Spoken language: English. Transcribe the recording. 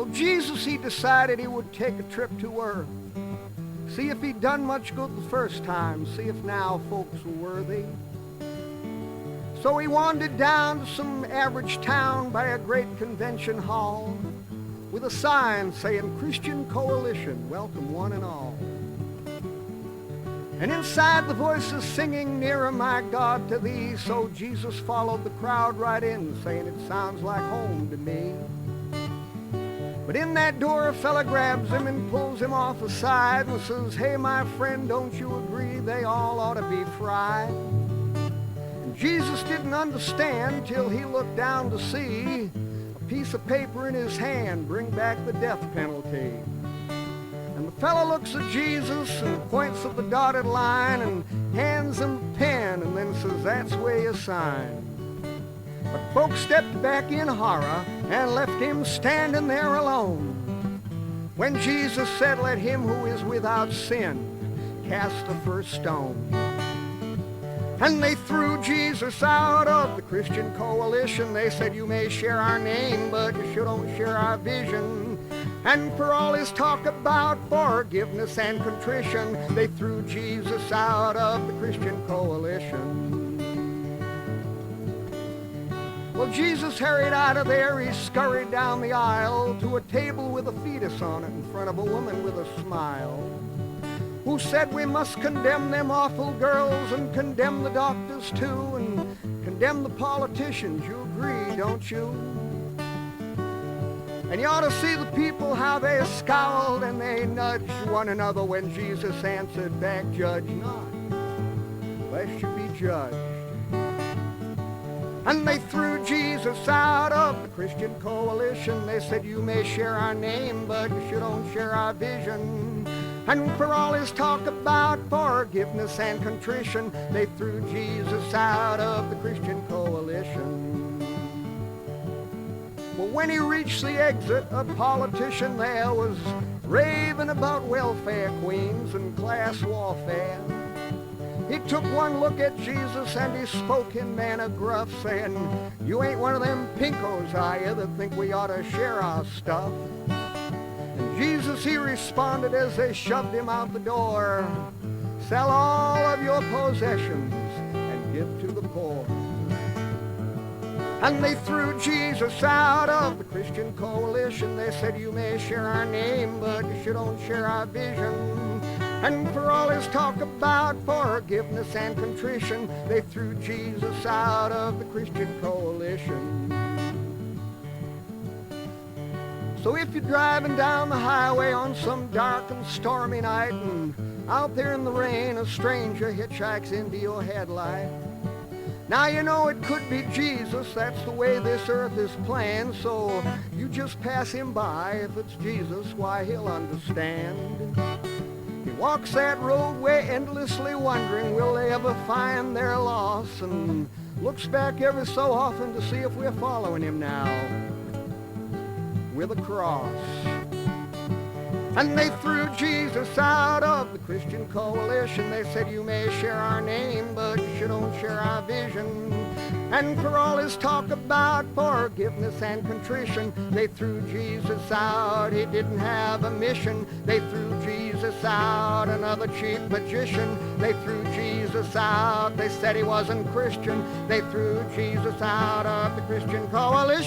Well, Jesus, he decided he would take a trip to Earth. See if he'd done much good the first time. See if now folks were worthy. So he wandered down to some average town by a great convention hall with a sign saying, Christian Coalition, welcome one and all. And inside the voices singing, nearer my God to thee. So Jesus followed the crowd right in, saying, it sounds like home to me. But in that door a fella grabs him and pulls him off aside and says, hey my friend, don't you agree they all ought to be fried? And Jesus didn't understand till he looked down to see a piece of paper in his hand, bring back the death penalty. And the fella looks at Jesus and points at the dotted line and hands him a pen and then says, that's where you sign. But folks stepped back in horror and left him standing there alone. When Jesus said, let him who is without sin cast the first stone. And they threw Jesus out of the Christian Coalition. They said, you may share our name, but you don't share our vision. And for all his talk about forgiveness and contrition, they threw Jesus out of the Christian Coalition. Well, Jesus hurried out of there. He scurried down the aisle to a table with a fetus on it in front of a woman with a smile, who said we must condemn them awful girls and condemn the doctors too and condemn the politicians. You agree, don't you? And you ought to see the people, how they scowled and they nudged one another when Jesus answered back, judge not, lest you be judged. And they threw Jesus out of the Christian Coalition. They said, you may share our name, but you don't share our vision. And for all his talk about forgiveness and contrition, they threw Jesus out of the Christian Coalition. Well, when he reached the exit, a politician there was raving about welfare queens and class warfare. He took one look at Jesus and he spoke in manner gruff, saying, you ain't one of them pinkos, are you, that think we ought to share our stuff? And Jesus, he responded as they shoved him out the door, sell all of your possessions and give to the poor. And they threw Jesus out of the Christian Coalition. They said, you may share our name, but you don't share our vision. And for all his talk about forgiveness and contrition, they threw Jesus out of the Christian Coalition. So if you're driving down the highway on some dark and stormy night, and out there in the rain a stranger hitchhikes into your headlight, now you know it could be Jesus. That's the way this earth is planned. So you just pass him by. If it's Jesus, why, he'll understand. He walks that roadway endlessly wondering, will they ever find their loss? And looks back every so often to see if we're following him now with a cross. And they threw Jesus out of the Christian Coalition. They said, you may share our name, but you don't share our vision. And for all his talk about forgiveness and contrition, they threw Jesus out. He didn't have a mission. They threw Jesus out. Another cheap magician. They threw Jesus out. They said he wasn't Christian. They threw Jesus out of the Christian Coalition.